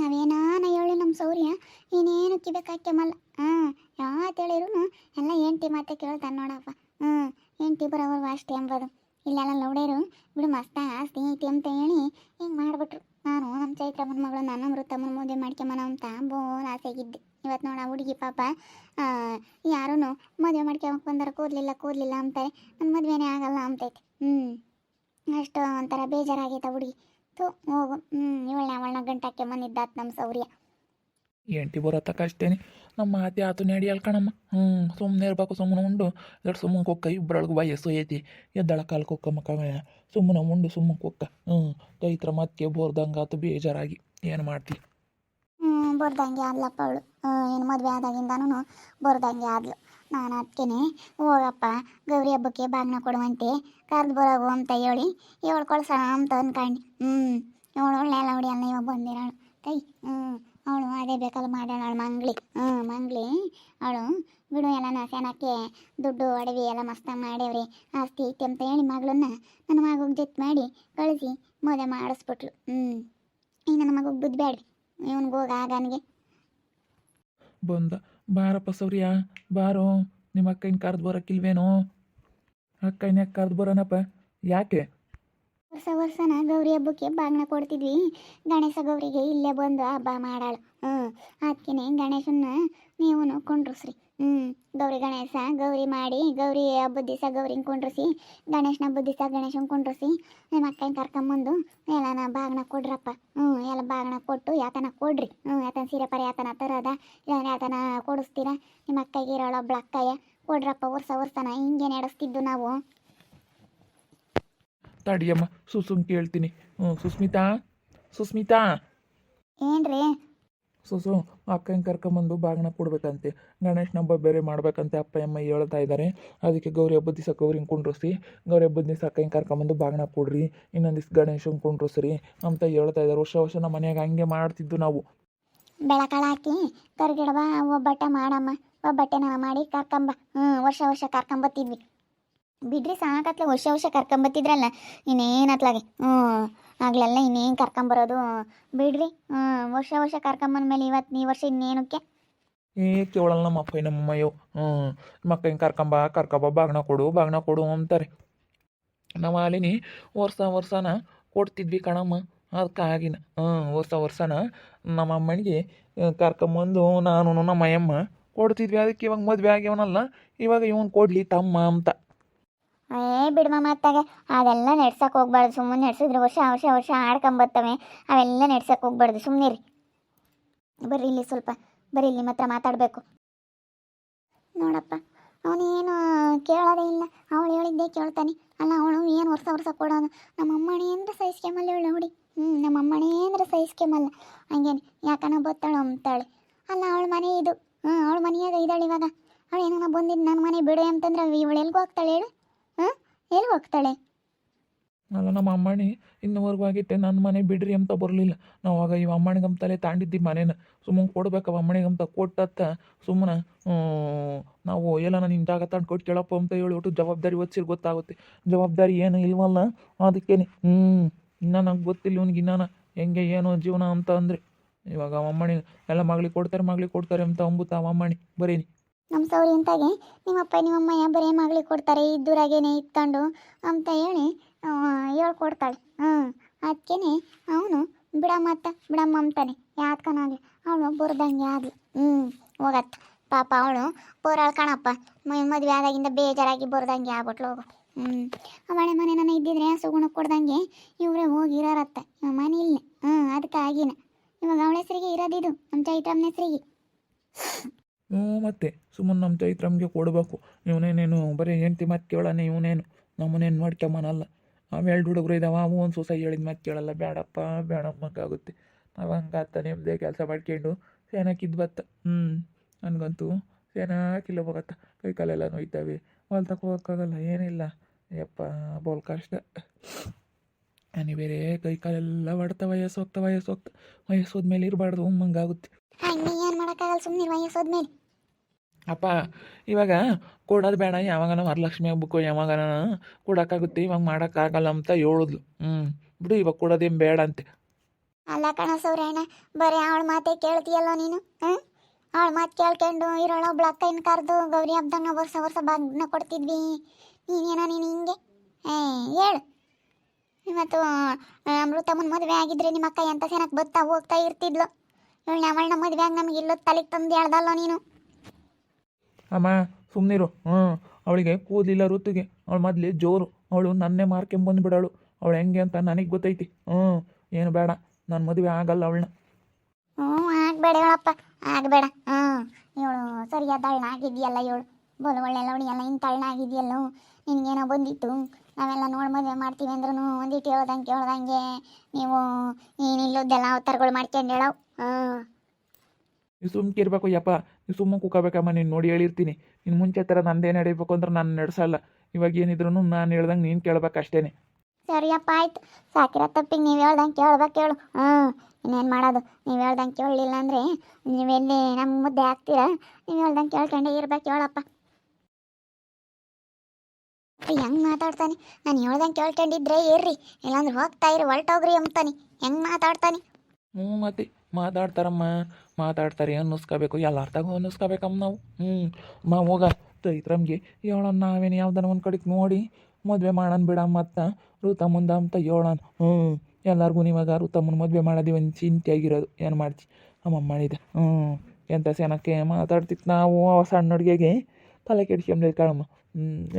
ನಾವೇನಾನ ಹೇಳಿ ನಮ್ಮ ಸೌರ್ಯ ಇನ್ನೇನು ಕಿಬೇಕಾಕ್ಯಮಲ್ಲ. ಯಾವತ್ತು ಹೇಳಿರು ಎಲ್ಲ ಹೆಂಡ್ತಿ ಮಾತೆ ಕೇಳ್ತಾನೆ ನೋಡಪ್ಪ. ಹೆಂಡ್ತಿ ಬರೋವರೆಗೂ ಅಷ್ಟೇ ಎಂಬುದು. ಇಲ್ಲೆಲ್ಲ ಲೌಡೇರು ಬಿಡು ಮಸ್ತ ಆಸ್ತಿ ಐತಿ ಅಂತ ಹೇಳಿ ಹಿಂಗೆ ಮಾಡಿಬಿಟ್ರು. ನಾನು ನಮ್ಮ ಚೈತ್ರಮ್ಮನ ಮಗಳು ನನ್ನ ಮೃತಮ್ಮನ ಮದುವೆ ಮಾಡ್ಕೊಂಬನ ಅಂತ ಬೋಲ್ ಆಸೆಗಿದ್ದೆ. ಇವತ್ತು ನೋಡ ಹುಡುಗಿ ಪಾಪ ಯಾರೂ ಮದುವೆ ಮಾಡ್ಕೊಂಬಕ್ಕೆ ಬಂದಾರ ಕೂದಲಿಲ್ಲ ಅಂತಾರೆ. ನನ್ನ ಮದುವೆನೇ ಆಗಲ್ಲ ಅಂತೈತೆ. ಅಷ್ಟು ಒಂಥರ ಬೇಜಾರಾಗೈತೆ ಹುಡುಗಿ. ಹೋಗು ಅವಳನ್ನ ಗಂಟಕ್ಕೆ ಬಂದಿದ್ದಾತ್ ನಮ್ಮ ಸೌರ್ಯ. ಎಂಟಿ ಬರೋತಕ್ಕ ಅಷ್ಟೇನೆ ನಮ್ಮ ಮಾತೆ ಆತು ನಡಿಯಲ್ ಕಣಮ್ಮ. ಸುಮ್ಮನೆ ಇರ್ಬೇಕು, ಸುಮ್ಮನೆ ಉಂಡು ಎರಡು ಸುಮ್ಮನೆ ಕೊಕ್ಕ ಇಬ್ಬರೊಳಗೆ ವಯಸ್ಸು ಐತಿ. ಎದ್ದಳ ಕಾಲು ಕೊಕ್ಕ ಮಕ್ಕ ಸುಮ್ಮನೆ ಉಂಡು ಸುಮ್ಮನೆ ಕೊಕ್ಕ. ಚೈತ್ರ ಮತ್ತೆ ಬೋರ್ದಂಗೆ ಆತು ಬೇಜಾರಾಗಿ ಏನು ಮಾಡ್ತಿ. ಬೋರ್ದಂಗೆ ಆದ್ಲಪ್ಪ ಅವಳು. ಏನು ಮದುವೆ ಆದಾಗಿಂದನೂ ಬೋರ್ದಂಗೆ ಆದ್ಲು. ನಾನು ಅದಕ್ಕೇನೆ ಹೋಗಪ್ಪ ಗೌರಿ ಹಬ್ಬಕ್ಕೆ ಬಾಗ್ನ ಕೊಡುವಂತೆ ಕರ್ದು ಬರೋಗು ಅಂತ ಹೇಳಿ ಹೇಳ್ಕೊಳ್ಸೋಣ ಅಂತ ಅಂದ್ಕೊಂಡು ಇವಳು ಒಳ್ಳೆ ಲವಡಿ ಅಲ್ಲ ಇವಾಗ ಬಂದಿರೋಳು ಕೈ. ಅವಳು ಅದೇ ಬೇಕಲ್ಲ ಮಾಡೋಣ ಅವಳು ಮಂಗ್ಳಿ ಅವಳು ಬಿಡು ಎಲ್ಲ ಸೆನಕ್ಕೆ ದುಡ್ಡು ಒಡವೆ ಎಲ್ಲ ಮಸ್ತಾಗಿ ಮಾಡ್ಯವ್ರಿ ಆಸ್ತಿ ಐತಿ ಅಂತ ಹೇಳಿ ಮಗಳನ್ನ ನನ್ನ ಮಗುಗೆ ಜೊತೆ ಮಾಡಿ ಕಳಿಸಿ ಮದುವೆ ಮಾಡಿಸ್ಬಿಟ್ಲು. ಈಗ ನನ್ನ ಮಗುಗೆ ಬುದ್ಧಿ ಬೇಡ, ಇವನಿಗೆ ಹೋಗ ಆಗನಿಗೆ ಬಂದ. ಬಾರಪ್ಪ ಸೌರ್ಯ ಬಾರೋ, ನಿಮ್ಮ ಅಕ್ಕನ ಕರ್ದು ಬರೋಕ್ಕಿಲ್ವೇನೋ? ಅಕ್ಕನ ಯಾಕೆ ಕರ್ದು ಬರೋಣಪ್ಪ? ಯಾಕೆ? ವರ್ಷನ ಗೌರಿ ಹಬ್ಬಕ್ಕೆ ಬಾಗ್ನ ಕೊಡ್ತಿದ್ವಿ. ಗಣೇಶ ಗೌರಿಗೆ ಇಲ್ಲೇ ಬಂದು ಹಬ್ಬ ಮಾಡಾಳು. ಅದಕ್ಕೇನೆ ಗಣೇಶನ್ನ ನೀವು ಕೊಂಡ್ರಸ್ರಿ. ಗೌರಿ ಗಣೇಶ ಗೌರಿ ಮಾಡಿ ಗೌರಿ ಹಬ್ಬದ ದಿವಸ ಗೌರಿನ ಕೊಂಡ್ರಸಿ, ಗಣೇಶನ ಹಬ್ಬದ ದಿವಸ ಗಣೇಶನ ಕೊಂಡ್ರಸಿ ನಿಮ್ಮ ಅಕ್ಕನ ಕರ್ಕೊಂಬಂದು ಎಲ್ಲನ ಬಾಗ್ನ ಕೊಡ್ರಪ್ಪ. ಎಲ್ಲ ಬಾಗ್ನ ಕೊಟ್ಟು ಯಾತನ ಕೊಡ್ರಿ. ಯಾತನ ಸೀರೆ ಪರಿ ಯಾತನ ತರದ ಯಾತನ ಕೊಡಿಸ್ತೀರ ನಿಮ್ಮ ಅಕ್ಕಗೆ ಇರೋಳೊಬ್ಳ ಅಕ್ಕಯ್ಯ ಕೊಡ್ರಪ್ಪ. ವರ್ಷನ ಹಿಂಗೆ ನಡೆಸ್ತಿದ್ದು ನಾವು. ತಡಿಯಮ್ಮ ಸುಸುಮ್ ಕೇಳ್ತೀನಿ. ಸುಸ್ಮಿತಾ ಏನ್ರಿ? ಸುಸು ಅಕ್ಕನ ಕರ್ಕೊಂಬಂದು ಬಾಗ್ನ ಕೊಡ್ಬೇಕಂತೆ. ಗಣೇಶನ ಹಬ್ಬ ಬೇರೆ ಮಾಡ್ಬೇಕಂತೆ ಅಪ್ಪ ಅಮ್ಮ ಹೇಳ್ತಾ ಇದ್ದಾರೆ. ಅದಕ್ಕೆ ಗೌರಿ ಹಬ್ಬದ ದಿವಸ ಗೌರಿನ ಕುಂಡ್ರಿಸಿ, ಗೌರಿ ಹಬ್ಬದ ದಿವಸ ಅಕ್ಕನ ಕರ್ಕೊಂಬಂದು ಬಾಗ್ನ ಕೊಡ್ರಿ, ಇನ್ನೊಂದು ದಿವ್ಸ ಗಣೇಶನ ಕುಂಡ್ರಿಸ್ರಿ ಅಂತ ಹೇಳ್ತಾ ಇದ್ದಾರೆ. ವರ್ಷ ನಮ್ಮ ಮನೆಯಾಗ ಹಂಗೆ ಮಾಡ್ತಿದ್ದು ನಾವು. ಬೆಳಕಾಳ ಹಾಕಿ ಕರ್ಗಿಡವ ಒಬ್ಬಟ್ಟೆ ಮಾಡಮ್ಮ. ಒಬ್ಬಟ್ಟೆನ ಮಾಡಿ ಕರ್ಕೊಂಬ. ವರ್ಷ ಕರ್ಕೊಂಬತ್ತಿದ್ವಿ ಬಿಡ್ರಿ. ಸಾಕತ್ಲೆ ವರ್ಷ ಕರ್ಕೊಂಬತ್ತಿದ್ರಲ್ಲ ಇನ್ನೇನತ್ಲಾಗೆ. ಆಗ್ಲೆಲ್ಲ ಇನ್ನೇನು ಕರ್ಕೊಂಬರೋದು ಬಿಡ್ರಿ. ವರ್ಷ ಕರ್ಕೊಂಬಂದ್ಮೇಲೆ ಇವತ್ತು ಈ ವರ್ಷ ಇನ್ನೇನಕ್ಕೆ ಕೇಳಲ್ಲ ನಮ್ಮ ಅಪ್ಪ ನಮ್ಮಯ್ಯೋ. ಮಕ್ಕಳಿಗೆ ಕರ್ಕೊಂಬ ಬಾಗ್ನ ಕೊಡು ಅಂತಾರೆ. ನಾವು ಅಲ್ಲಿನಿ ವರ್ಷನ ಕೊಡ್ತಿದ್ವಿ ಕಣಮ್ಮ. ಅದಕ್ಕಾಗಿನ ವರ್ಷನ ನಮ್ಮ ಅಮ್ಮನಿಗೆ ಕರ್ಕೊಂಬಂದು ನಾನು ನಮ್ಮ ಅಯ್ಯಮ್ಮ ಕೊಡ್ತಿದ್ವಿ. ಅದಕ್ಕೆ ಇವಾಗ ಮದುವೆ ಆಗ್ಯವನಲ್ಲ, ಇವಾಗ ಇವನು ಕೊಡಲಿ ತಮ್ಮ ಅಂತ. ಬಿಡ್ಮ ಮಾತಾಗ ಅದೆಲ್ಲ ನೆಡ್ಸಕ್ಕೆ ಹೋಗ್ಬಾರ್ದು. ಸುಮ್ಮನೆ ನೆಡ್ಸಿದ್ರೆ ವರ್ಷ ಆಡ್ಕೊಂಬರ್ತವೆ. ಅವೆಲ್ಲ ನೆಡ್ಸಕ್ಕೆ ಹೋಗ್ಬಾರ್ದು. ಸುಮ್ಮನೆ ರೀ. ಬರ್ರಿ ಇಲ್ಲಿ ಸ್ವಲ್ಪ ಬರ್ರಿ ಇಲ್ಲಿ ಮಾತ್ರ ಮಾತಾಡಬೇಕು. ನೋಡಪ್ಪ ಅವನೇನು ಕೇಳೋದೇ ಇಲ್ಲ. ಅವಳು ಹೇಳಿದ್ದೇ ಕೇಳ್ತಾನೆ. ಅಲ್ಲ ಅವಳು ಏನು ವರ್ಷ ಕೊಡೋನು. ನಮ್ಮ ಅಮ್ಮನೇ ಅಂದ್ರೆ ಸಹಿಸ್ಕೆಮಲ್ಲ ಇವಳು ಹುಡಿ. ನಮ್ಮ ಅಮ್ಮನೇ ಅಂದ್ರೆ ಸಹಿಸ್ಕೆಮಲ್ಲ. ಹಂಗೇನು ಯಾಕನ ಬತ್ತಾಳು ಅಂತಾಳೆ. ಅಲ್ಲ ಅವಳ ಮನೆ ಇದು. ಅವಳ ಮನೆಯಾಗ ಇದ್ದಾಳೆ ಇವಾಗ. ಅವಳು ಏನೋ ಬಂದಿದ್ದು ನನ್ನ ಮನೆ ಬಿಡು ಅಂತಂದ್ರೆ ಇವಳು ಎಲ್ಗೂ ಹೋಗ್ತಾಳೆ ಹೇಳು? ಎಲ್ಲಿ ಹೋಗ್ತಾಳೆ? ಅಲ್ಲ ನಮ್ಮ ಅಮ್ಮಣಿ ಇನ್ನುವರೆಗೂ ಆಗಿತ್ತೆ ನನ್ನ ಮನೆ ಬಿಡ್ರಿ ಅಂತ ಬರಲಿಲ್ಲ. ನಾವಾಗ ಇವ ಅಮ್ಮನಿಗಂತಲೇ ತಾಂಡಿದ್ದಿ ಮನೇನ. ಸುಮ್ಮನೆ ಕೊಡ್ಬೇಕವ ಅಮ್ಮನಿಗಂತ ಕೊಟ್ಟತ್ತ ಸುಮ್ಮನೆ ನಾವು ಎಲ್ಲ ನಾನು ಇಂತಾಗ ತಂದು ಕೊಟ್ಟು ಕೇಳಪ್ಪ ಅಂತ ಹೇಳಿಬಿಟ್ಟು ಜವಾಬ್ದಾರಿ ಒಚ್ಚಿರ್ ಗೊತ್ತಾಗುತ್ತೆ. ಜವಾಬ್ದಾರಿ ಏನು ಇಲ್ವಲ್ಲ, ಅದಕ್ಕೇನೆ ಇನ್ನು ನಂಗೆ ಗೊತ್ತಿಲ್ಲ ಇವನಿಗೆ ಇನ್ನೂ ಹೆಂಗೆ ಏನು ಜೀವನ ಅಂತ ಅಂದರೆ. ಇವಾಗ ಅಮ್ಮಣಿ ಎಲ್ಲ ಮಗಳಿಗೆ ಕೊಡ್ತಾರೆ ಅಂತ ಅಂಬುತ್ತ ಅಮ್ಮಣಿ ಬರೀನಿ. ನಮ್ಮ ಸೌರಿ ಅಂತಾಗೆ ನಿಮ್ಮಪ್ಪ ನಿಮ್ಮಮ್ಮ ಬರೀ ಮಗಳಿಗೆ ಕೊಡ್ತಾರೆ ಇದ್ದೂರಾಗೇನೆ ಇತ್ಕೊಂಡು ಅಂತ ಹೇಳಿ ಹೇಳ್ಕೊಡ್ತಾಳೆ. ಅದಕ್ಕೇನೆ ಅವನು ಬಿಡಮ್ಮ ಅಂತಾನೆ. ಯಾತ್ಕನಾಗಲಿ ಅವಳು ಬುರ್ದಂಗೆ ಆದ್ಲು. ಹೋಗತ್ತ ಪಾಪ ಅವಳು ಬೋರಾಳು ಕಣಪ್ಪ. ಮದುವೆ ಆದಾಗಿಂದ ಬೇಜಾರಾಗಿ ಬುರ್ದಂಗೆ ಆಗ್ಬಿಟ್ಲು. ಹೋಗು. ಅವಳೆ ಮನೆ ನಾನು ಇದ್ದಿದ್ರೆ ಸುಗುಣ ಕೊಡ್ದಂಗೆ ಇವರೇ ಹೋಗಿರತ್ತ. ಮನೆ ಇಲ್ಲ. ಅದಕ್ಕೆ ಆಗಿನ ಇವಾಗ ಅವಳ ಹೆಸರಿಗೆ ಇರೋದಿದು ನಮ್ಮ ಚೈತ್ರಮ್ಮನ ಹೆಸರಿಗೆ. ಮತ್ತೆ ಸುಮ್ಮನೆ ನಮ್ಮ ಚೈತ್ರಮ್ಗೆ ಕೊಡಬೇಕು. ಇವನೇನೇನು ಬರೀ ಹೆಂಡ್ತಿ ಮತ್ತೆ ಕೇಳೋಣ. ಇವನೇನು ನಮ್ಮನೇನು ಮಾಡ್ಕೊಂಬನಲ್ಲ. ಎರಡು ಹುಡುಗರು ಇದ್ದಾವೆ. ಅವು ಒಂದು ಸೊಸೆ ಹೇಳಿದ ಮತ್ತೆ ಕೇಳಲ್ಲ. ಬೇಡಪ್ಪ ಬೇಡಮ್ಮಕ್ಕಾಗುತ್ತೆ. ನಾವು ಹಂಗಾತ ನಿಮ್ಮದೇ ಕೆಲಸ ಮಾಡ್ಕೊಂಡು ಸೇನಕ್ಕಿದ್ದು ಬತ್ತ. ನನಗಂತೂ ಸೇನಾಕಿಲ್ಲ ಹೋಗತ್ತ. ಕೈ ಕಾಲೆಲ್ಲ ನೋಯ್ತಾವೆ. ಹೊಲ್ತಕ್ಕೆ ಹೋಗೋಕ್ಕಾಗಲ್ಲ. ಏನಿಲ್ಲ ಯಪ್ಪ ಬೋಲ್ ಕಷ್ಟ. ನನಗೆ ಬೇರೆ ಕೈ ಕಾಲೆಲ್ಲ ಹೊಡ್ತಾ ವಯಸ್ಸು ಹೋದ್ಮೇಲೆ ಇರಬಾರ್ದು ಹಂಗಾಗುತ್ತೆ. ಏನು ಮಾಡೋಕ್ಕಾಗಲ್ಲ. ಸುಮ್ಮನೆ ವಯಸ್ಸೋದ್ಮೇಲೆ ಅಪ್ಪ ಇವಾಗ ಕೊಡೋದು ಬೇಡ. ಯಾವಾಗನ ವರಲಕ್ಷ್ಮಿ ಹಬ್ಬಕ್ಕೋ ಯಾವಾಗನ ಕೊಡೋಕ್ಕಾಗುತ್ತೆ. ಇವಾಗ ಮಾಡೋಕ್ಕಾಗಲ್ಲ ಅಂತ ಹೇಳಿದ್ಲು. ಬಿಡು ಇವಾಗ ಕೊಡೋದೇನು ಬೇಡ ಅಂತೆ. ಅಲ್ಲ ಕಣ ಸೂರ್ಯಣ್ಣ, ಬರೀ ಅವಳ ಮಾತೇ ಕೇಳ್ತೀಯಲ್ಲ ನೀನು. ಅವಳ ಮಾತು ಕೇಳ್ಕೊಂಡು ಇರೋಳೊಬ್ಳು ಅಕ್ಕನ ಕರೆದು ಗೌರಿ ಹಬ್ದಂಗ ವರ್ಷ ವರ್ಷ ಬಾಗ್ನ ಕೊಡ್ತಿದ್ವಿ. ನೀನು ಹಿಂಗೆ ಹೇಳು. ಇವತ್ತು ಅಮೃತಮ್ಮನ ಮದುವೆ ಆಗಿದ್ರೆ ನಿಮ್ಮ ಅಕ್ಕ ಎಂತ ಚೆನ್ನಾಗಿ ಬರ್ತಾ ಹೋಗ್ತಾ ಇರ್ತಿದ್ಲು. ಇವಳು ಅವಳನ್ನ ಮದುವೆ ಆಗಿ ನಮಗೆ ಇಲ್ಲೊತ್ತು ತಲೆಗೆ ತಂದು ಹೇಳ್ದಲ್ಲ ನೀನು. ಅಮ್ಮ ಸುಮ್ಮನಿರು. ಅವಳಿಗೆ ಕೂದಲಿಲ್ಲ ಋತುಗೆ. ಅವಳು ಮೊದಲೇ ಜೋರು. ಅವಳು ನನ್ನೇ ಮಾರ್ಕೊಂಬಂದುಬಿಡೋಳು. ಅವಳು ಹೆಂಗೆ ಅಂತ ನನಗೆ ಗೊತ್ತೈತಿ. ಏನು ಬೇಡ, ನನ್ನ ಮದುವೆ ಆಗಲ್ಲ ಅವಳನ್ನ. ಆಗಬೇಡ ಹೇಳಪ್ಪ, ಆಗಬೇಡ. ಇವಳು ಸರಿಯಾದ ಅಳ್ಳ ಆಗಿದೆಯಲ್ಲ, ಇವಳು ಬೋಲು ಒಳ್ಳೆ ಲವಡಿಯಲ್ಲ, ಇಂಥ ಅಳ್ಳ ಆಗಿದೆಯಲ್ಲೋ. ನಿನಗೇನೋ ಬಂದಿತ್ತು, ನಾವೆಲ್ಲ ನೋಡಿ ಮದುವೆ ಮಾಡ್ತೀವಿ ಅಂದ್ರೂ ಒಂದಿಟ್ಟು ಹೇಳ್ದಂಗೆ ನೀವು ಏನಿಲ್ಲದೆಲ್ಲ ಅವತಾರಗಳು ಮಾಡ್ಕೊಂಡು ಹೇಳವು. ನೀವು ಸುಮ್ಕೆ ಇರಬೇಕು ಯಪ್ಪ. ನೀವು ಸುಮ್ಮನೆ ಕೂಕೋಬೇಕಮ್ಮ. ನೀನು ನೋಡಿ ಹೇಳಿರ್ತೀನಿ. ಇನ್ನು ಮುಂಚೆ ಥರ ನಂದೇ ನಡೀಬೇಕು ಅಂದ್ರೆ ನಾನು ನಡೆಸಲ್ಲ. ಇವಾಗ ಏನಿದ್ರು ನಾನು ಹೇಳ್ದಂಗೆ ನೀನು ಕೇಳ್ಬೇಕು ಅಷ್ಟೇ. ಸರಿಯಪ್ಪ, ಆಯ್ತು. ಸಾಕಿರೋ ತಪ್ಪಿಗೆ ನೀವು ಹೇಳ್ದಂಗೆ ಕೇಳ್ಬೇಕು ಹೇಳು. ಇನ್ನೇನು ಮಾಡೋದು, ನೀವು ಹೇಳ್ದಂಗೆ ಕೇಳಲಿಲ್ಲ ಅಂದರೆ ನೀವೆಲ್ಲಿ ನಮ್ಗೆ ಮುದ್ದೆ ಹಾಕ್ತೀರಾ? ನೀವು ಹೇಳ್ದಂಗೆ ಕೇಳ್ಕೊಂಡೇ ಇರ್ಬೇಕು ಹೇಳಪ್ಪ. ಹೆಂಗೆ ಮಾತಾಡ್ತಾನೆ? ನಾನು ಹೇಳ್ದಂಗೆ ಕೇಳ್ಕೊಂಡಿದ್ರೆ ಇರ್ರಿ, ಇಲ್ಲಾಂದ್ರೆ ಹೋಗ್ತಾ ಇರಿ, ಹೊರಟೋಗ್ರಿ ಅಂತಾನೆ. ಹೆಂಗೆ ಮಾತಾಡ್ತಾನೆ? ಮತ್ತೆ ಮಾತಾಡ್ತಾರಮ್ಮ, ಮಾತಾಡ್ತಾರೆ. ಅನ್ನಿಸ್ಕೋಬೇಕು, ಎಲ್ಲಾರ್ತಾಗೂ ಅನ್ನಿಸ್ಕೋಬೇಕಮ್ಮ ನಾವು. ಹೋಗ ತೈತ್ರಮ್ಗೆ ಹೇಳೋಣ. ನಾವೇನು ಯಾವ್ದಾನ ಒಂದು ಕಡೆಗೆ ನೋಡಿ ಮದುವೆ ಮಾಡೋಣ ಬಿಡಮ್ಮ ಮತ್ತು ಋತಮ್ಮಂದ ಅಂತ ಹೇಳೋಣ. ಎಲ್ಲರಿಗೂ ಇವಾಗ ಋತಮ್ಮನ ಮದುವೆ ಮಾಡೋದು ಒಂದು ಚಿಂತೆ ಆಗಿರೋದು. ಏನು ಮಾಡ್ತಿ ಅಮ್ಮ ಮಾಡಿದೆ. ಎಂಥ ಸೆನಕ್ಕೆ ಮಾತಾಡ್ತಿತ್ತು. ನಾವು ಸಣ್ಣ ಹುಡುಗಿಗೆ ತಲೆ ಕೆಡ್ಸ್ಕೊಂಬ ಕಣಮ್ಮ.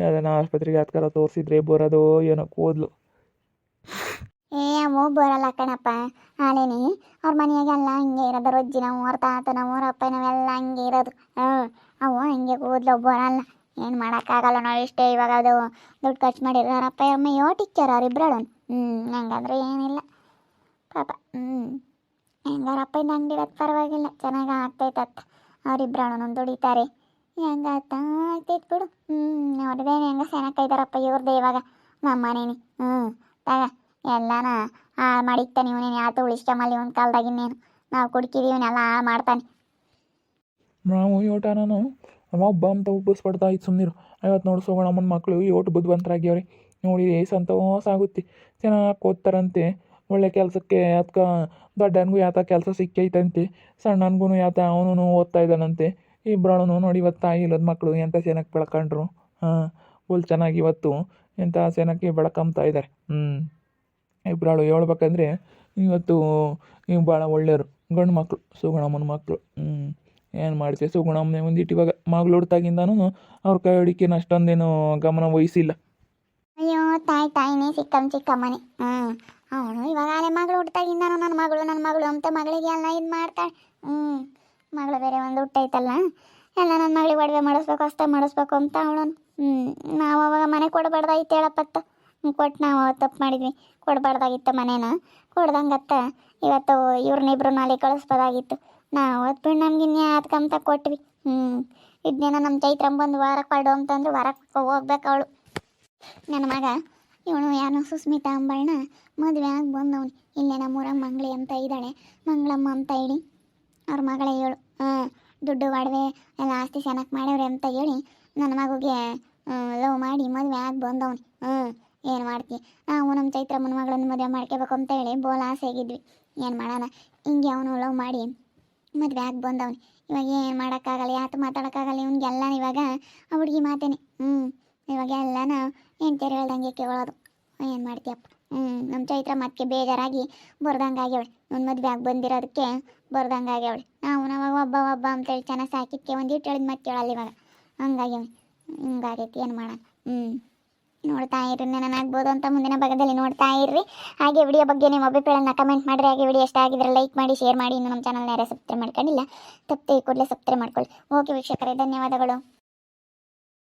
ಯಾವ್ದಾನ ಆಸ್ಪತ್ರೆಗೆ ಹತ್ಕರ ತೋರಿಸಿದ್ರೆ ಬರೋದು ಏನೋ ಕೂದಲು. ಅವು ಬರಲ್ಲ ಕಣಪ್ಪ. ಹಾಲೇನಿ ಅವ್ರ ಮನೆಯಾಗೆಲ್ಲ ಹಂಗೆ ಇರೋದು. ರೊಜ್ಜಿ ನಾವು ಅವ್ರ ತಾತ ನಾವು ಅವ್ರ ಅಪ್ಪ ನಾವೆಲ್ಲ ಹಂಗೆ ಇರೋದು. ಅವು ಹಂಗೆ ಕೂದಲು ಬರಲ್ಲ. ಏನು ಮಾಡೋಕ್ಕಾಗಲ್ಲ. ನಾವು ಇಷ್ಟೇ ಇವಾಗ ಅದು ದುಡ್ಡು ಖರ್ಚು ಮಾಡಿರೋ ಅವ್ರ ಅಪ್ಪ ಅಮ್ಮ ಯೋಟಿಕ್ಚಾರ ಅವ್ರಿಬ್ರಳು. ಹಂಗಂದ್ರೆ ಏನಿಲ್ಲ ಪಾಪ. ಹೆಂಗೆ ಅವ್ರ ಅಪ್ಪಯಿಂದ ಅಂಗಡಿರೋದು ಪರವಾಗಿಲ್ಲ, ಚೆನ್ನಾಗಿ ಆಗ್ತೈತತ್ತ. ಅವರಿಬ್ರಳು ದುಡಿತಾರೆ, ಹೆಂಗೆ ಆಗ್ತೈತೆ ಬಿಡು. ಅವ್ರದ್ದೇನು ಹೆಂಗೆ ಚೆನ್ನಾಗೈತಾರಪ್ಪ ಇವ್ರದ್ದೇ ಇವಾಗ ನಮ್ಮ ಮನೇನಿ. ತಗ ಎಲ್ಲನ ಹಾಳು ಮಾಡಿಕ್ತಾನೆ ಇವನೇನು. ಯಾತು ಉಳಿಸ್ಕೊಂಬಲ್ಲಿ ಒಂದು ಕಾಲದಾಗ ಇನ್ನೇನು ನಾವು ಕುಡ್ಕಿದೀವಿ, ಇವನ್ನೆಲ್ಲ ಹಾಳು ಮಾಡ್ತಾನೆ. ನಾವು ಯೋಟನೂ ಒಬ್ಬ ಅಂತ ಉಬ್ಬಿಸ್ಬಿಡ್ತಾ ಇತ್ತು. ಸುಮ್ಮನಿರು. ಐವತ್ತು ನೋಡಿ ಸೋಗಣಮ್ಮನ ಮಕ್ಕಳು ಯೋಟು ಬುದ್ಧಿವಂತರಾಗ್ಯವ್ರೆ ನೋಡಿ. ಸಂತೋಷ ಆಗುತ್ತೆ. ಚೆನ್ನಾಗಿ ಓದ್ತಾರಂತೆ, ಒಳ್ಳೆ ಕೆಲಸಕ್ಕೆ. ಅದಕ್ಕೆ ದೊಡ್ಡನಿಗೂ ಯಾತ ಕೆಲಸ ಸಿಕ್ಕೈತಂತೆ, ಸಣ್ಣನಿಗೂ ಯಾತ ಅವನು ಓದ್ತಾ ಇದ್ದಾನಂತೆ. ಇಬ್ಬರಳು ನೋಡಿ ಇವತ್ತು ತಾಯಿ ಇಲ್ಲದ ಮಕ್ಕಳು ಎಂಥ ಚೆನ್ನಾಗಿ ಬೆಳ್ಕೊಂಡ್ರು. ಫುಲ್ ಚೆನ್ನಾಗಿ ಇವತ್ತು ಎಂಥ ಚೆನ್ನಾಗಿ ಬೆಳ್ಕೊಂಬ್ತಾ ಇದ್ದಾರೆ. ಇಬ್ಬರಳು ಹೇಳ್ಬೇಕಂದ್ರೆ ಇವತ್ತು ನೀವು ಭಾಳ ಒಳ್ಳೆಯವರು. ಗಂಡು ಮಕ್ಕಳು ಸುಗುಣಮ್ಮನ ಮಕ್ಕಳು. ಏನು ಮಾಡ್ತೀವಿ, ಸುಗುಣಮ್ಮನೇ ಒಂದಿಟ್ಟು ಇವಾಗ ಮಗಳು ಹುಡ್ತಾಗಿಂದನೂ ಅವ್ರ ಕೈ ಅಡಿಕೆನ ಅಷ್ಟೊಂದೇನು ಗಮನ ವಹಿಸಿಲ್ಲ. ಅಯ್ಯೋ ತಾಯಿನೇ ಚಿಕ್ಕಮ್ಮನೆ. ಅವನು ಇವಾಗ ಅಲೆ ಮಗಳು ಹುಟ್ಟಾಗಿಂದಾನು ನನ್ನ ಮಗಳು ಅಂತ ಮಗಳಿಗೆ ಎಲ್ಲ ಇದು ಮಾಡ್ತಾಳೆ. ಮಗಳು ಬೇರೆ ಒಂದು ಹುಟ್ಟೈತಲ್ಲ, ಎಲ್ಲ ನನ್ನ ಮಗಳಿಗೆ ಒಡವೆ ಮಾಡಿಸ್ಬೇಕು, ಅಷ್ಟೇ ಮಾಡಿಸ್ಬೇಕು ಅಂತ ಅವಳನ್ನು. ನಾವು ಅವಾಗ ಮನೆ ಕೊಡಬಾರ್ದಾಗಿತ್ತು ಹೇಳಪ್ಪತ್ತ. ಕೊಟ್ಟು ನಾವು ತಪ್ಪು ಮಾಡಿದ್ವಿ, ಕೊಡಬಾರ್ದಾಗಿತ್ತು ಮನೇನ. ಕೊಡ್ದಂಗತ್ತ ಇವತ್ತು ಇವ್ರನ್ನಿಬ್ರು ನಾಳೆ ಕಳಿಸ್ಬೋದಾಗಿತ್ತು. ನಾವು ಹೊತ್ಬಿಟ್ಟು ನಮ್ಗೆ ಇನ್ನೇ ಆತ್ಕಂತ ಕೊಟ್ವಿ. ಇದನ್ನೇನೋ ನಮ್ಮ ಚೈತ್ರಮ್ಮ ಬಂದು ವಾರಕ್ಕೆ ಹೊರಡು ಅಂತಂದ್ರೆ ವಾರಕ್ಕೆ ಹೋಗ್ಬೇಕು ಅವಳು. ನನ್ನ ಮಗ ಇವನು ಯಾರನ್ನೋ ಸುಸ್ಮಿತಾ ಅಂಬಳನ್ನ ಮದುವೆ ಆಗಿ ಬಂದವನು. ಇಲ್ಲೇ ನಮ್ಮೂರಾಗ ಮಂಗ್ಳಿ ಅಂತ ಇದ್ದಾಳೆ, ಮಂಗಳಮ್ಮ ಅಂತ ಹೇಳಿ ಅವ್ರ ಮಗಳೇ ಹೇಳು. ದುಡ್ಡು ಒಡವೆ ಎಲ್ಲ ಆಸ್ತಿ ಚೆನ್ನಾಗಿ ಮಾಡ್ಯವ್ರೆ ಅಂತ ಹೇಳಿ ನನ್ನ ಮಗುಗೆ ಲವ್ ಮಾಡಿ ಮದುವೆ ಆಗಿ ಬಂದವನು. ಏನು ಮಾಡ್ತೀವಿ, ನಾವು ನಮ್ಮ ಚೈತ್ರಮ್ಮನ ಮಗಳನ್ನು ಮದುವೆ ಮಾಡ್ಕೋಬೇಕು ಅಂತ ಹೇಳಿ ಬೋಲ್ ಆಸೆ ಆಗಿದ್ವಿ. ಏನು ಮಾಡೋಣ, ಹಿಂಗೆ ಅವನು ಲವ್ ಮಾಡಿ ಮದುವೆ ಆಗಿ ಬಂದವನು. ಇವಾಗ ಏನು ಮಾಡೋಕ್ಕಾಗಲ್ಲ, ಯಾತು ಮಾತಾಡೋಕ್ಕಾಗಲ್ಲ ಇವನಿಗೆಲ್ಲ. ಇವಾಗ ಆ ಹುಡುಗಿ ಮಾತೇನೆ. ಇವಾಗ ಎಲ್ಲನ ಎಂಟೇರು ಹೇಳ್ದಂಗೆ ಕೇಳೋದು. ಏನು ಮಾಡ್ತೀಯಪ್ಪ. ನಮ್ಮ ಚೈತ್ರ ಮತ್ತೆ ಬೇಜಾರಾಗಿ ಬರ್ದಂಗೆ ಆಗ್ಯವಳೆ. ಒಂದು ಮದುವೆ ಆಗಿ ಬಂದಿರೋದಕ್ಕೆ ಬರ್ದಂಗೆ ಆಗ್ಯವಳೆ. ನಾವಾಗ ಒಬ್ಬ ಅಂತೇಳಿ ಚೆನ್ನಾಗಿ ಸಾಕಿದ್ಕೆ ಒಂದಿಟ್ಟು ಹೇಳಿದ್ ಮತ್ತೆ ಹೇಳಲ್ಲ ಇವಾಗ. ಹಂಗಾಗ್ಯವ, ಹಿಂಗಾಗೈತಿ. ಏನು ಮಾಡೋಣ. ನೋಡ್ತಾ ಇರ್ರಿ, ನನಗಾಗ್ಬೋದು ಅಂತ ಮುಂದಿನ ಭಾಗದಲ್ಲಿ ನೋಡ್ತಾ ಇರ್ರಿ. ಹಾಗೆ ವಿಡಿಯೋ ಬಗ್ಗೆ ನಿಮ್ಮ ಅಭಿಪ್ರಾಯನ ಕಮೆಂಟ್ ಮಾಡಿರಿ. ಹಾಗೆ ವಿಡಿಯೋ ಇಷ್ಟ ಆಗಿದ್ರೆ ಲೈಕ್ ಮಾಡಿ, ಶೇರ್ ಮಾಡಿ. ಇನ್ನು ನಮ್ಮ ಚಾನಲ್ನ ಯಾರೇ ಸಬ್ಸ್ಕ್ರೈಬ್ ಮಾಡ್ಕೊಂಡಿಲ್ಲ, ತಪ್ಪದೆ ಕೂಡಲೇ ಸಬ್ಸ್ಕ್ರೈಬ್ ಮಾಡ್ಕೊಳ್ಳಿ. ಓಕೆ ವೀಕ್ಷಕರೇ, ಧನ್ಯವಾದಗಳು.